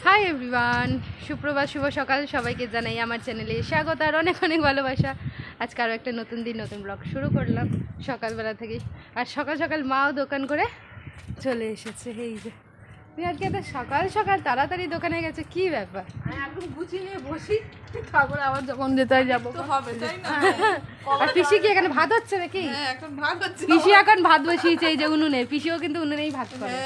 Hi everyone, সুপ্রভাত, শুভ সকাল। সবাইকে জানাই আমার চ্যানেলে স্বাগত আর অনেক অনেক ভালোবাসা। আজকে আরও একটা নতুন দিন, নতুন ব্লগ শুরু করলাম সকালবেলা থেকেই। আর সকাল সকাল মাও দোকান করে চলে এসেছে। এই যে তুই আজকে এত সকাল সকাল তাড়াতাড়ি দোকানে গেছে, কি ব্যাপার? একদম গুছিয়ে নিয়ে বসি, তারপরে আবার যখন যেতে যাবো তো হবে, তাই না? আর পিসি কি এখানে ভাত হচ্ছে নাকি? হ্যাঁ, এখন ভাত হচ্ছে। পিসি এখন ভাত বসিয়েছে এই যে উনুনে। পিসিও কিন্তু উনুনেই ভাত করে।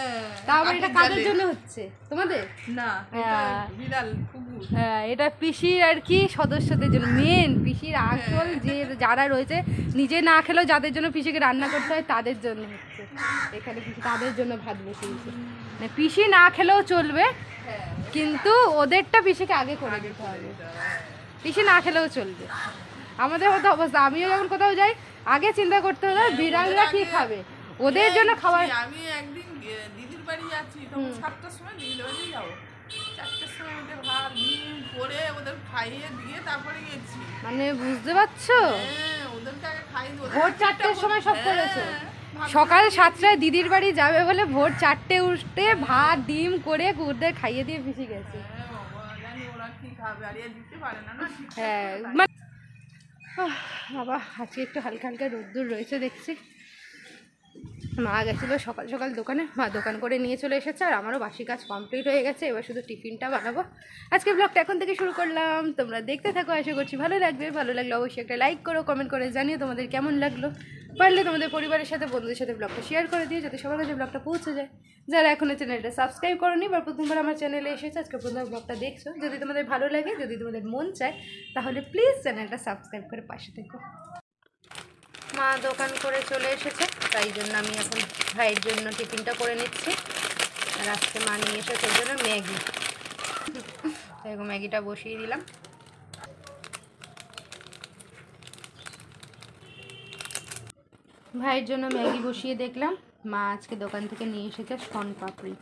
তাও আবার এটা কাদের জন্য হচ্ছে? তোমাদের না, এটা বিড়াল কুকুর। হ্যাঁ, এটা পিসির আর কি সদস্যদের জন্য, মেন পিসির আসল যে যারা রয়েছে, নিজে না খেলেও যাদের জন্য পিসিকে রান্না করতে হয় তাদের জন্য হচ্ছে এখানে। পিসি তাদের জন্য ভাত বসিয়েছে। মানে পিসি না খেলেও চলবে, কিন্তু ওদেরটা পিসিকে আগে করে দিতে হবে। পিসি না খেলেও চলবে। আমাদের হতো অবস্থা, আমিও যখন কোথাও যাই আগে চিন্তা করতে হলো বিড়ালরা কি খাবে, ওদের জন্য খাবার। আমি একদিন দিদির বাড়ি যাচ্ছি, তখন 7টার সময় দিদির বাড়ি যাবো, 4টার সময় ওদের ভাত ডিম করে ওদের খাইয়ে দিয়ে তারপরে গেছি। মানে বুঝতে পারছো, ওদেরকে আগে খাইয়ে ভোর 4টের সময় সব করেছো। সকাল 7টায় দিদির বাড়ি যাবে বলে ভোর 4টে উঠতে ভাত ডিম করে কুকুরদের খাইয়ে দিয়ে পিসি গেছে। হ্যাঁ, বাবা আজকে একটু হালকা হালকা রোদ্দুর রয়েছে দেখছি। মা গেছিলো সকাল সকাল দোকানে, মা দোকান করে নিয়ে চলে এসেছে আর আমারও বাসি কাজ কমপ্লিট হয়ে গেছে। এবার শুধু টিফিনটা বানাবো। আজকে ব্লগটা এখন থেকে শুরু করলাম, তোমরা দেখতে থাকো, আশা করছি ভালো লাগবে। ভালো লাগলে অবশ্যই একটা লাইক করো, কমেন্ট করে জানিও তোমাদের কেমন লাগলো। পারলে তোমাদের পরিবারের সাথে, বন্ধুদের সাথে ব্লগটা শেয়ার করে দিও, যাতে সবার কাছে ব্লগটা পৌঁছে যায়। যারা এখনও চ্যানেলটা সাবস্ক্রাইব করোনি বা প্রথমবার আমার চ্যানেলে এসেছে, আজকে প্রথম ব্লগটা দেখছো, যদি তোমাদের ভালো লাগে, যদি তোমাদের মন চায়, তাহলে প্লিজ চ্যানেলটা সাবস্ক্রাইব করে পাশে থেকো। মা দোকান করে চলে এসেছে, তাই জন্য আমি এখন ভাইয়ের জন্য টিফিনটা করে নিচ্ছি। আর আজকে মা নিয়ে এসেছে সেই জন্য ম্যাগি, এরকম ম্যাগিটা বসিয়ে দিলাম। ভাইয়ের জন্য ম্যাগি বসিয়ে দেখলাম। মা আজকে দোকান থেকে নিয়ে এসেছে শনপাপড়ি।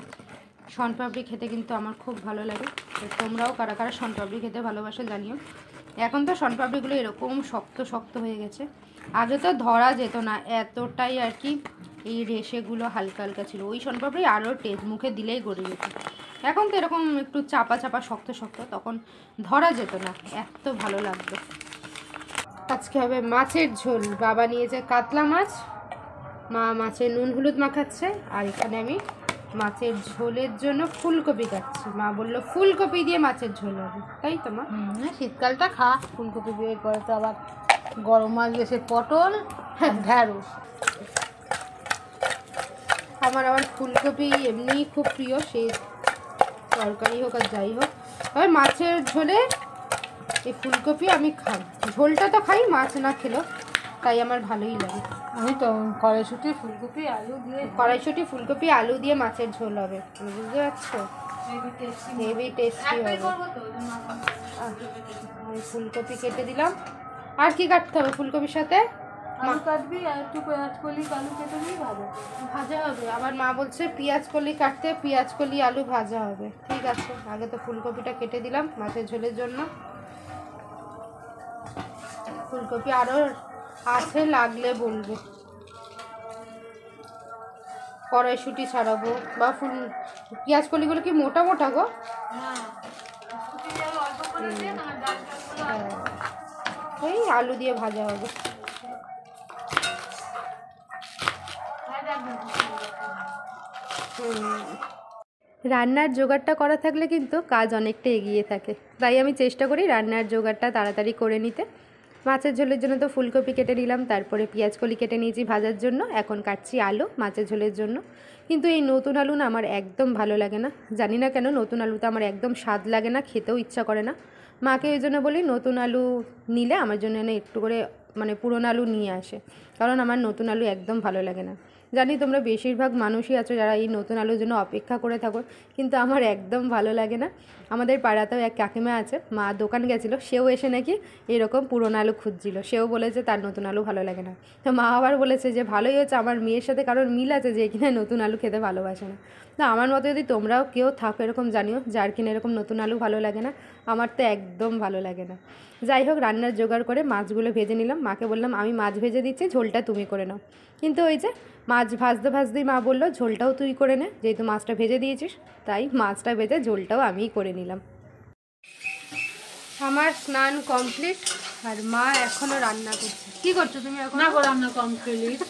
শনপাপড়ি খেতে কিন্তু আমার খুব ভালো লাগে। তো তোমরাও কারা কারা শনপাপড়ি খেতে ভালোবাসো জানিও। এখন তো শনপাপড়িগুলো এরকম শক্ত শক্ত হয়ে গেছে, আগে তো ধরা যেত না এতটাই আর কি, এই রেশেগুলো হালকা হালকা ছিল। ওই শনপাপড়ি আরও টেস্ট, মুখে দিলেই গড়ে যেত। এখন তো এরকম একটু চাপা চাপা শক্ত শক্ত, তখন ধরা যেত না, এত ভালো লাগতো। আজকে হবে মাছের ঝোল। বাবা নিয়েছে কাতলা মাছ, মা মাছের নুন হলুদ মাখাচ্ছে, আর এখানে আমি মাছের ঝোলের জন্য ফুলকপি কাটছি। মা বললো ফুলকপি দিয়ে মাছের ঝোল হবে, তাই তো মা? শীতকালটা খা, ফুলকপি দিয়ে করে তো আবার গরম মাছ গেছে, পটল ঢ্যাঁড়স। আমার আবার ফুলকপি এমনিই খুব প্রিয়, সে তরকারি হোক আর যাই হোক। তবে মাছের ঝোলে এই ফুলকপি আমি খাই, ঝোলটা তো খাই, মাছ না খেলেও, তাই আমার ভালোই লাগে। আমি তো কড়াইশুঁটি ফুলকপি আলু দিয়ে, কড়াইশুঁটি ফুলকপি আলু দিয়ে মাছের ঝোল হবে, তুমি বুঝতে পারছো? হেভি টেস্টি হবে। ফুলকপি কেটে দিলাম। আর কি কাটতে হবে ফুলকপির সাথে? আলু কাটবি আর একটু পেঁয়াজ কলি আলু কেটে দিয়ে ভাজা হবে। আবার মা বলছে পেঁয়াজ কলি কাটতে, পেঁয়াজ কলি আলু ভাজা হবে। ঠিক আছে, আগে তো ফুলকপিটা কেটে দিলাম মাছের ঝোলের জন্য। ফুলকপি আরও আছে, লাগলে বলবে। কড়াইশুঁটি ছাড়াবো বা পেঁয়াজ কলিগুলো কি মোটা মোটা গো? এই আলু দিয়ে ভাজা হবে। রান্নার জোগাড়টা করা থাকলে কিন্তু কাজ অনেকটা এগিয়ে থাকে, তাই আমি চেষ্টা করি রান্নার জোগাড়টা তাড়াতাড়ি করে নিতে। মাছের ঝোলের জন্য তো ফুলকপি কেটে নিলাম, তারপরে পেঁয়াজ কলি কেটে নিয়েছি ভাজার জন্য, এখন কাটছি আলু মাছের ঝোলের জন্য। কিন্তু এই নতুন আলু না আমার একদম ভালো লাগে না, জানি না কেন। নতুন আলুতে আমার একদম স্বাদ লাগে না, খেতেও ইচ্ছা করে না। মাকে ওই জন্য বলি নতুন আলু নিলে আমার জন্য একটু করে মানে পুরনো আলু নিয়ে আসে, কারণ আমার নতুন আলু একদম ভালো লাগে না। জানি তোমরা বেশিরভাগ মানুষই আছো যারা এই নতুন আলুর জন্য অপেক্ষা করে থাকো, কিন্তু আমার একদম ভালো লাগে না। আমাদের পাড়াতেও এক কাকিমা আছে, মা দোকান গেছিলো, সেও এসে নাকি এরকম পুরনো আলু খুঁজছিল। সেও বলেছে তার নতুন আলু ভালো লাগে না। তো মা আবার বলেছে যে ভালোই হচ্ছে, আমার মেয়ের সাথে কারোর মিল আছে যে কিনা নতুন আলু খেতে ভালোবাসে না। না আমার মতো যদি তোমরাও কেউ থাকো এরকম জানিও, যার কিনা এরকম নতুন আলু ভালো লাগে না, আমার তো একদম ভালো লাগে না। যাই হোক, রান্নার জোগাড় করে মাছগুলো ভেজে নিলাম। মাকে বললাম আমি মাছ ভেজে দিচ্ছি, ঝোলটা তুমি করে নাও। কিন্তু ওই যে মাছ ভাজতে ভাজতেই মা বললো ঝোলটাও তুই করে নে, যেহেতু মাছটা ভেজে দিয়েছিস। তাই মাছটা ভেজে ঝোলটাও আমিই করে নিলাম। আমার স্নান কমপ্লিট, আর মা এখনো রান্না করছে। কি করছো তুমি এখন? না গো, রান্না কমপ্লিট।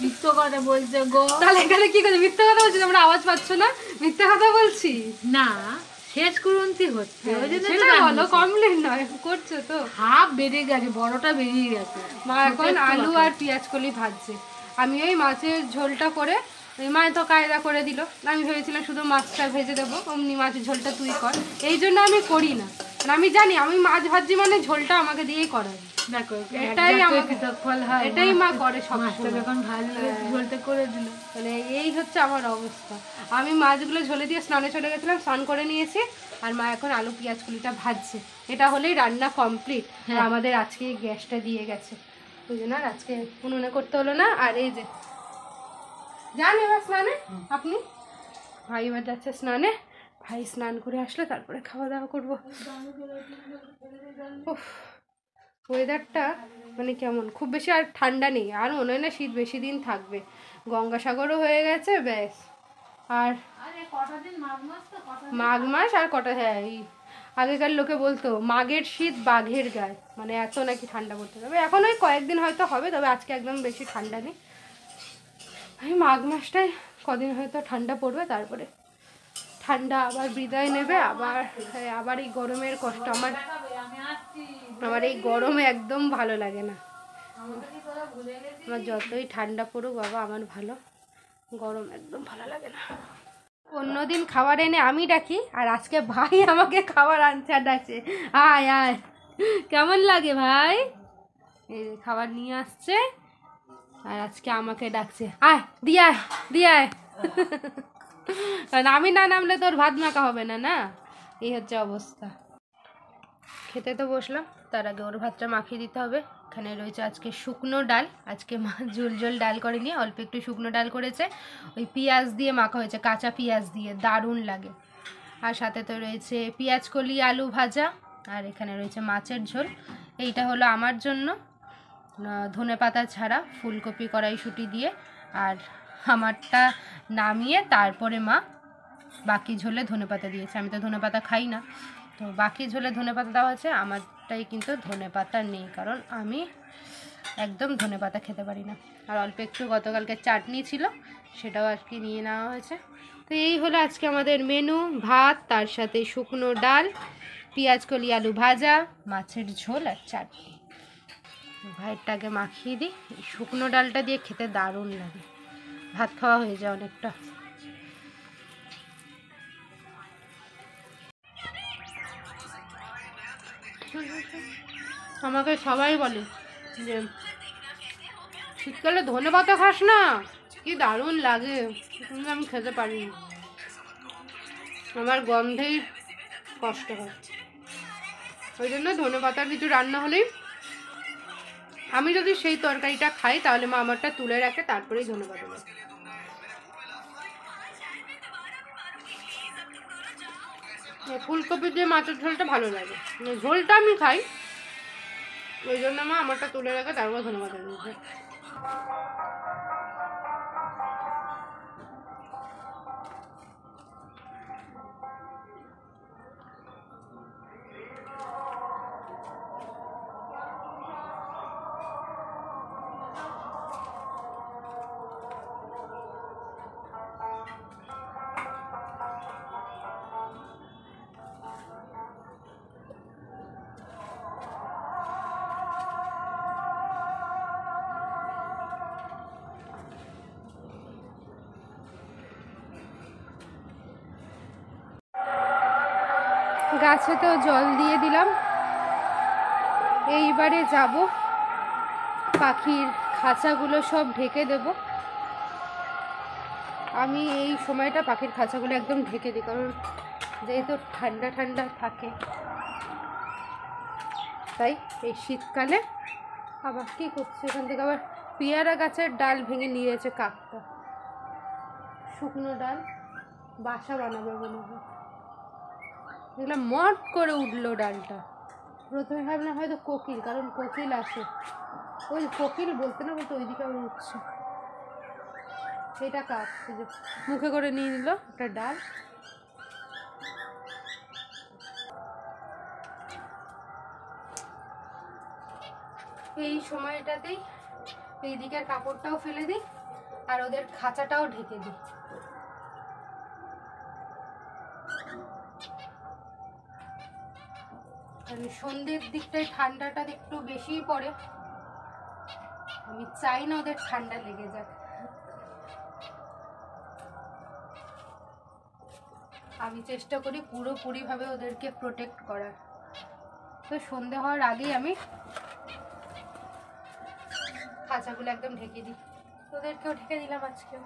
মিথ্যে কথা বলছে গো। তাহলে এখানে কি করছো? মিথ্যে কথা বলছি? তোমরা আওয়াজ পাচ্ছ না? মিথ্যে কথা বলছি না, শেষ করুন্তি হচ্ছে, ওই জন্য তো সেটা বলো, কমপ্লিট নয় করছো তো। হাফ বেরিয়ে গেছে, বড়টা বেরিয়ে গেছে। মা এখন আলু আর পেঁয়াজ কলি ভাজছে, আমি ওই মাছের ঝোলটা করে, ওই মা তো কায়দা করে দিল। আমি ভেবেছিলাম শুধু মাছটা ভেজে দেবো, অমনি মাছের ঝোলটা তুই কর। এই জন্য আমি করি না, আর আমি জানি আমি মাছ ভাজি মানে ঝোলটা আমাকে দিয়েই করাবে। দেখো, এটাই আমাকে ফল হয়, এটাই মা করে সব মাছটা যখন ভাজলে ঝোলটা করে দিল। মানে এই হচ্ছে আমার অবস্থা। আমি মাছগুলো ঝোলে দিয়ে স্নানে চলে গেছিলাম, স্নান করে নিয়েছি, আর মা এখন আলু পেঁয়াজ কলিটা ভাজছে। এটা হলেই রান্না কমপ্লিট। আর আমাদের আজকে গ্যাসটা দিয়ে গেছে, ওই জন্য আর আজকে উনুনে করতে হলো না। আর এই যে যান এবার স্নানে, আপনি ভাই এবার যাচ্ছে স্নানে, ভাই স্নান করে আসলে তারপরে খাওয়া দাওয়া করবো। ওয়েদারটা মানে কেমন, খুব বেশি আর ঠান্ডা নেই, আর মনে হয় না শীত বেশি দিন থাকবে। গঙ্গাসাগরও হয়ে গেছে ব্যাস। আর মাঘ মাস আর কটা, হ্যাঁ এই আগেকার লোকে বলতো মাঘের শীত বাঘের গায়ে, মানে এত নাকি ঠান্ডা পড়তে হবে। এখন ওই কয়েকদিন হয়তো হবে, তবে আজকে একদম বেশি ঠান্ডা নেই। এই মাঘ মাসটায় কদিন হয়তো ঠান্ডা পড়বে, তারপরে ঠান্ডা আবার বিদায় নেবে। আবার এই গরমের কষ্ট আমার এই গরমে একদম ভালো লাগে না। আমার যতই ঠান্ডা পড়ুক বাবা, আমার ভালো, গরম একদম ভালো লাগে না। অন্যদিন খাবার এনে আমি ডাকি, আর আজকে ভাই আমাকে খাবার আনতে আর ডাকছে, আয় আয়। কেমন লাগে ভাই? এই খাবার নিয়ে আসছে, আর আজকে আমাকে ডাকছে, আয় দিয়ে আয় দিয়ে আয়। কারণ আমি না নামলে তোর ভাত মাখা হবে না, না এই হচ্ছে অবস্থা। খেতে তো বসলাম, তার আগে ওর ভাতটা মাখিয়ে দিতে হবে। এখানে রয়েছে আজকে শুকনো ডাল, আজকে মা ঝোল ঝোল ডাল করেনি, অল্প একটু শুকনো ডাল করেছে, ওই পেঁয়াজ দিয়ে মাখা হয়েছে, কাঁচা পেঁয়াজ দিয়ে, দারুণ লাগে। আর সাথে তো রয়েছে পেঁয়াজ কলি আলু ভাজা, আর এখানে রয়েছে মাছের ঝোল। এইটা হলো আমার জন্য, ধনেপাতা ছাড়া ফুলকপি কড়াইশুঁটি দিয়ে। আর আমারটা নামিয়ে তারপরে মা বাকি ঝোলে ধনেপাতা দিয়েছে। আমি তো ধনেপাতা খাই না, তো বাকি ঝোলে ধনেপাতা দেওয়া আছে, আমারটাই কিন্তু ধনেপাতা নেই, কারণ আমি একদম ধনেপাতা খেতে পারি না। আর অল্প একটু গতকালকে চাটনি ছিল, সেটাও আজকে নিয়ে নেওয়া হয়েছে। তো এই হলো আজকে আমাদের মেনু, ভাত, তার সাথে শুকনো ডাল, পেঁয়াজ কলি আলু ভাজা, মাছের ঝোল আর চাটনি। ভাইটাকে মাখিয়ে দিই, শুকনো ডালটা দিয়ে খেতে দারুণ লাগে, ভাত খাওয়া হয়ে যায় অনেকটা। আমাকে সবাই বলে যে শীতকালে ধনেপাতা খাস না, কি দারুণ লাগে, কিন্তু আমি খেতে পারি না, আমার গন্ধেই কষ্ট হয়। ওই জন্য ধনেপাতার কিছু রান্না হলেই আমি যদি সেই তরকারিটা খাই, তাহলে মা আমারটা তুলে রাখে, তারপরেই ধনেপাতা দেয়। ফুলকপি দিয়ে মাছের ঝোলটা ভালো লাগে, ঝোলটা আমি খাই, ওই জন্য মা আমারটা তুলে রাখে, তারপর ধনেপাতা দিয়েছে। গাছেতেও জল দিয়ে দিলাম। এইবারে যাব পাখির খাঁচাগুলো সব ঢেকে দেব। আমি এই সময়টা পাখির খাঁচাগুলো একদম ঢেকে দিই, কারণ যেহেতু ঠান্ডা ঠান্ডা থাকে, তাই এই শীতকালে। আবার কী করছে এখান থেকে, আবার পেয়ারা গাছের ডাল ভেঙে নিয়েছে কাকটা, শুকনো ডাল। বাসা বানাবে মনে হয়। দেখলাম মট করে উঠলো ডালটা। প্রথমে ভাবলাম হয়তো কোকিল, কারণ কোকিল আসে, ওই কোকিল বলতে না বলতে ওইদিকে আবার উঠছে। সেটা কাজ যে মুখে করে নিয়ে নিল একটা ডাল। এই সময়টাতেই এই দিকের কাপড়টাও ফেলে দিই আর ওদের খাঁচাটাও ঢেকে দিই। কারণ সন্ধ্যের দিকটায় ঠান্ডাটা একটু বেশিই পড়ে, আমি চাই না ওদের ঠান্ডা লেগে যাক। আমি চেষ্টা করি পুরোপুরিভাবে ওদেরকে প্রোটেক্ট করার। তো সন্ধে হওয়ার আগেই আমি খাঁচাগুলো একদম ঢেকে দিই। ওদেরকেও ঢেকে দিলাম আজকেও।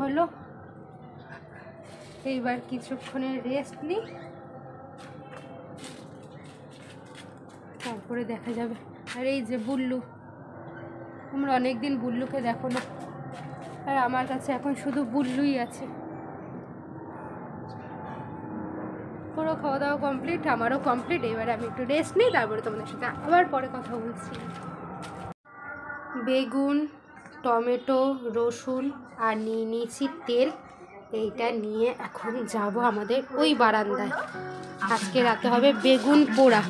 হলো, এইবার কিছুক্ষণের রেস্ট নিই, তারপরে দেখা যাবে। আর এই যে বুল্লু, তোমরা অনেকদিন বুল্লুকে দেখো না, আর আমার কাছে এখন শুধু বুল্লুই আছে। পুরো খাওয়া দাওয়া কমপ্লিট, আমারও কমপ্লিট। এবারে আমি একটু রেস্ট নিই, তারপরে তোমাদের সাথে আবার পরে কথা বলছি। বেগুন, টমেটো, রসুন আর নিয়ে নিয়েছি তেল। এইটা নিয়ে এখন যাব আমাদের ওই বারান্দায়। আজকে রাতে হবে বেগুন পোড়া,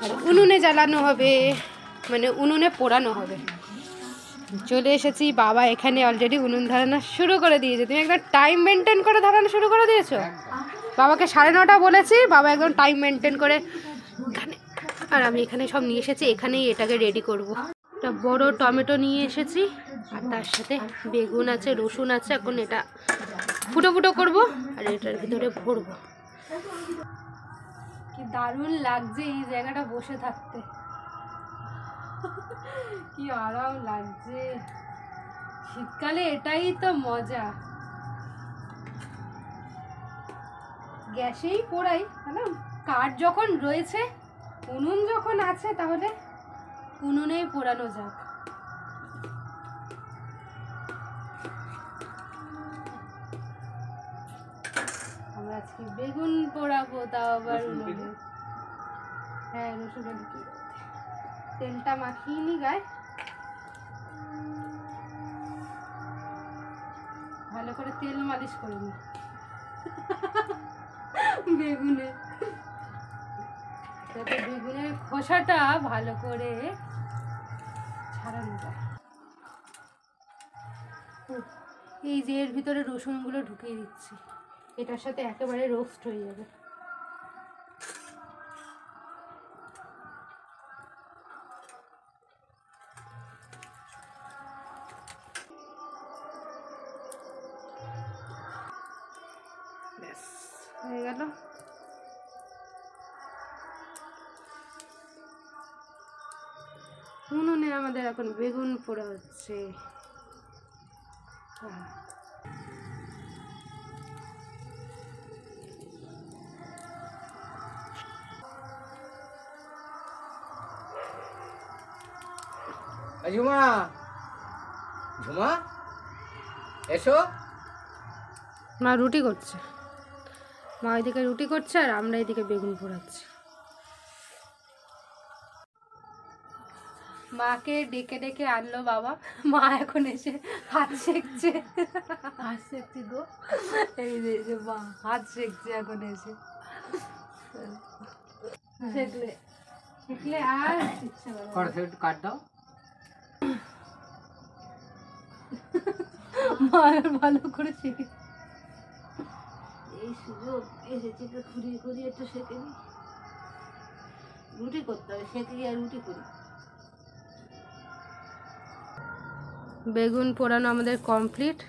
আর উনুনে জ্বালানো হবে, মানে উনুনে পোড়ানো হবে। চলে এসেছি, বাবা এখানে অলরেডি উনুন ধরানো শুরু করে দিয়েছে। তুমি একদম টাইম মেনটেন করে ধরানো শুরু করে দিয়েছো। বাবাকে 9:30 বলেছি, বাবা একদম টাইম মেনটেন করে এখানে। আর আমি এখানে সব নিয়ে এসেছি, এখানেই এটাকে রেডি করব। একটা বড় টমেটো নিয়ে এসেছি, আর তার সাথে বেগুন আছে, রসুন আছে। এখন এটা ফুটো ফুটো করবো আর এটার ভিতরে ভরবো। কি দারুণ লাগছে এই জায়গাটা বসে থাকতে, কি আরাম লাগছে। শীতকালে এটাই তো মজা। গ্যাসেই পোড়াই, মানে কাঠ যখন রয়েছে, উনুন যখন আছে, তাহলে উনুনেই পোড়ানো যাক। আমরা আজকে বেগুন পোড়াবো, তাও আবার উনুনে। হ্যাঁ, রসুন তেলটা মাখিয়ে নি গায়ে, ভালো করে তেল মালিশ করে নি বেগুনে, যাতে বেগুনের খোসাটা ভালো করে ছাড়ানো যায়। এই যে এর ভিতরে রসুনগুলো ঢুকিয়ে দিচ্ছি, এটার সাথে একেবারে রোস্ট হয়ে যাবে। হয়ে গেল। উনুনে আমাদের এখন বেগুন পোড়া হচ্ছে। ঝুমা, ঝুমা এসো। মা রুটি করছে, মা ওইদিকে রুটি করছে আর আমরা এদিকে বেগুন পোড়াচ্ছি। মাকে ডেকে ডেকে আনলো বাবা, মা এখন এসে হাত সেঁকছে। হাত সেঁকছি গো, এই যে মা হাত সেঁকছে এখন এসে। সেঁকলে সেঁকলে আর ইচ্ছা করে কাট দাও। মা ভালো করে সেঁকে, এই সুযোগ এসেছে, ঘুরিয়ে ঘুরিয়ে একটু সেঁকে নি। রুটি করতে হবে, সেঁকে আর রুটি করি। বেগুন পোড়ানো আমাদের কমপ্লিট,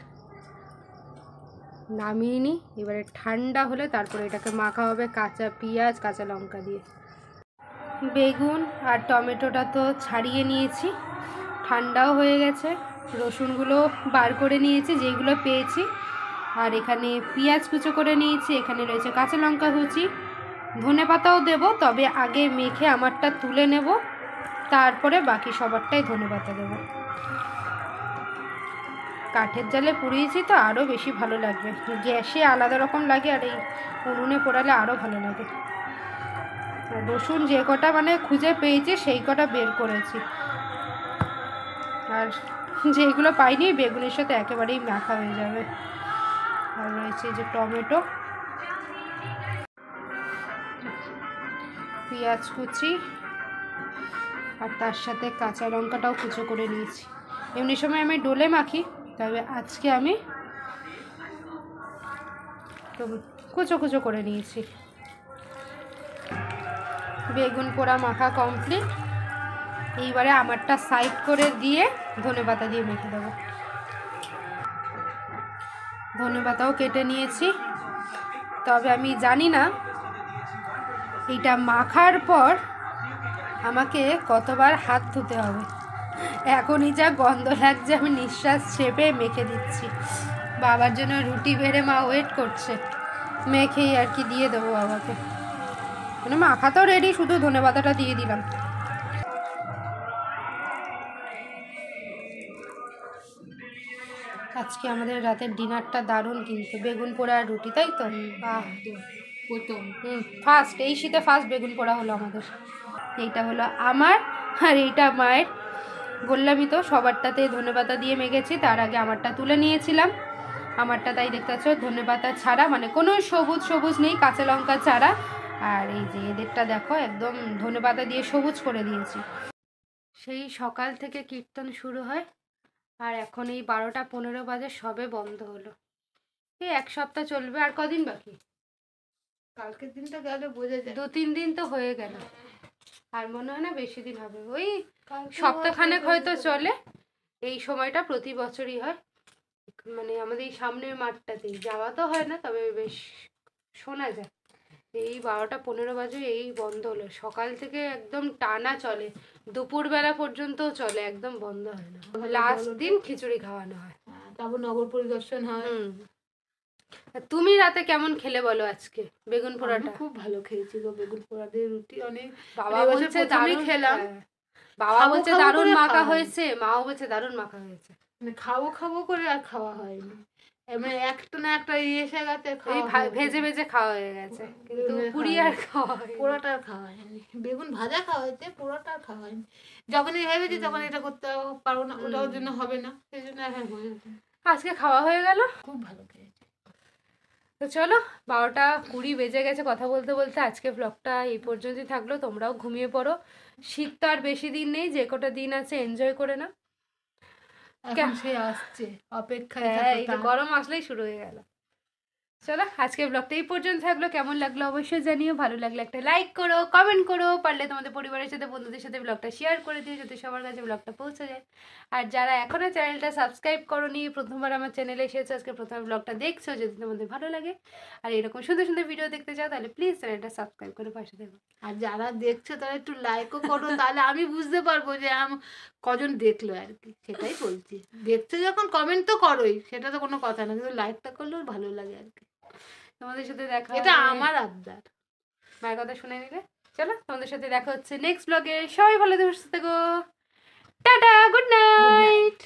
নামিয়ে নিই। এবারে ঠান্ডা হলে তারপরে এটাকে মাখা হবে কাঁচা পেঁয়াজ, কাঁচা লঙ্কা দিয়ে। বেগুন আর টমেটোটা তো ছাড়িয়ে নিয়েছি, ঠান্ডাও হয়ে গেছে। রসুনগুলো বার করে নিয়েছি যেগুলো পেয়েছি। আর এখানে পেঁয়াজ কুচো করে নিয়েছি, এখানে রয়েছে কাঁচা লঙ্কা কুচি, ধনে পাতাও দেবো, তবে আগে মেখে আমারটা তুলে নেব, তারপরে বাকি সবারটাই ধনে পাতা দেবো। কাঠের জালে পুড়িয়েছি তো আরও বেশি ভালো লাগবে, গ্যাসে আলাদা রকম লাগে আর এই উনুনে পোড়ালে আরও ভালো লাগে। রসুন যে কটা মানে খুঁজে পেয়েছি সেই কটা বের করেছি, আর যেগুলো পাইনি বেগুনের সাথে একেবারেই মাখা হয়ে যাবে। আর রয়েছে যে টমেটো, পেঁয়াজ কুচি, আর তার সাথে কাঁচা লঙ্কাটাও কুচো করে নিয়েছি। এমনি সময় আমি ডোলে মাখি, তবে আজকে আমি কুচো কুচো করে নিয়েছি। বেগুন পোড়া মাখা কমপ্লিট। এইবারে আমারটা সাইড করে দিয়ে ধনেপাতা দিয়ে মেখে দেবো। ধনেপাতাও কেটে নিয়েছি, তবে আমি জানি না এইটা মাখার পর আমাকে কতবার হাত ধুতে হবে। এখনই যা গন্ধ লাগছে, আমি নিঃশ্বাস চেপে মেখে দিচ্ছি। বাবার জন্য রুটি বেড়ে মা ওয়েট করছে, মেখেই আর কি দিয়ে দেবো বাবাকে। মানে মাখা তো রেডি, শুধু ধনেপাতাটা দিয়ে দিলাম। আজকে আমাদের রাতের ডিনারটা দারুণ, কিন্তু বেগুন পোড়া আর রুটি, তাই তো? প্রথম ফার্স্ট এই শীতে ফার্স্ট বেগুন পোড়া হলো আমাদের। এইটা হলো আমার, আর এইটা মায়ের। বললামই তো সবারটাতে ধনেপাতা দিয়ে মেখেছি, তার আগে আমারটা তুলে নিয়েছিলাম। আমারটা তাই দেখতে পাচ্ছ ধনেপাতা ছাড়া, মানে কোনো সবুজ সবুজ নেই, কাঁচা লঙ্কা ছাড়া। আর এই যে এদেরটা দেখো একদম ধনেপাতা দিয়ে সবুজ করে দিয়েছি। সেই সকাল থেকে কীর্তন শুরু হয়, আর এখন এই 12টা 15 বাজে সবে বন্ধ হলো। এই এক সপ্তাহ চলবে, আর কদিন বাকি? কালকের দিনটা গেলে বোঝা যায়। 2-3 দিন তো হয়ে গেল, আর মনে হয় না বেশি দিন হবে। ওই সপ্তাহখানেক হয়তো চলে। এই সময়টা প্রতি বছরই হয়, মানে আমাদের এই সামনের মাঠটাতেই। যাওয়া তো হয় না, তবে বেশ শোনা যায়। এই 12টা 15 বাজে এই বন্ধ হলো। সকাল থেকে একদম টানা চলে, দুপুরবেলা পর্যন্তও চলে, একদম বন্ধ হয় না। লাস্ট দিন খিচুড়ি খাওয়ানো হয়, তারপর নগর পরিদর্শন হয়। তুমি রাতে কেমন খেলে বলো আজকে বেগুন পোড়াটা? খুব ভালো খেয়েছি গো, বেগুন পোড়া দিয়ে রুটি অনেক। বাবা এবছর বলছে প্রথমেই দারুণ খেলাম। বাবা খাবো বলছে খাবো দারুণ করে মাখা খাওয়া হয়েছে, মাও বলছে দারুণ মাখা হয়েছে। মানে খাবো খাবো করে আর খাওয়া হয়নি, মানে একটা না একটা এসে গেছে, এই ভেজে ভেজে খাওয়া হয়ে গেছে, কিন্তু পুরি আর খাওয়া হয়নি। পোড়াটা আর খাওয়া হয়নি। বেগুন ভাজা খাওয়া হয়েছে, পোড়াটা আর খাওয়া হয়নি। যখনই ভেবেছি তখন এটা করতে পারবো না, ওটার জন্য হবে না, সেই জন্য আর হয়েছে। আজকে খাওয়া হয়ে গেল, খুব ভালো খেয়েছি। তো চলো 12টা 20 বেজে গেছে কথা বলতে বলতে। আজকে ব্লগটা এই পর্যন্তই থাকলো, তোমরাও ঘুমিয়ে পড়ো। শীত তো আর বেশি দিন নেই, যে কটা দিন আছে এনজয় করে না। এখন সে আসছে, অপেক্ষায় হ্যাঁ, এই থাকো যে তার। গরম আসলেই শুরু হয়ে গেল। চলো আজকে ব্লগটা এই পর্যন্ত থাকলো। কেমন লাগলো অবশ্যই জানিও, ভালো লাগলে একটা লাইক করো, কমেন্ট করো, পারলে তোমাদের পরিবারের সাথে বন্ধুদের সাথে ব্লগটা শেয়ার করে দিও, যাতে সবার কাছে ব্লগটা পৌঁছে যায়। আর যারা এখনো চ্যানেলটা সাবস্ক্রাইব করোনি, প্রথমবার আমার চ্যানেলে এসেছো, আজকে প্রথমে ব্লগটা দেখছো, যদি তোমাদের ভালো লাগে আর এরকম সুন্দর সুন্দর ভিডিও দেখতে চাও, তাহলে প্লিজ চ্যানেলটা সাবস্ক্রাইব করে পাশে দেবো। আর যারা দেখছো তারা একটু লাইকও করো, তাহলে আমি বুঝতে পারবো যে কজন দেখলো আর কি, সেটাই বলছি। দেখছো যখন কমেন্ট তো করোই, সেটা তো কোনো কথা না, কিন্তু লাইকটা করলেও ভালো লাগে আর কি। তোমাদের সাথে দেখা এটা হবে। আমার আবদার। মায়ের কথা শুনে নিলে। চলো তোমাদের সাথে দেখা হচ্ছে নেক্সট ব্লগে। সবাই ভালো থেকো, সুস্থ থেকো, টাটা, গুড নাইট।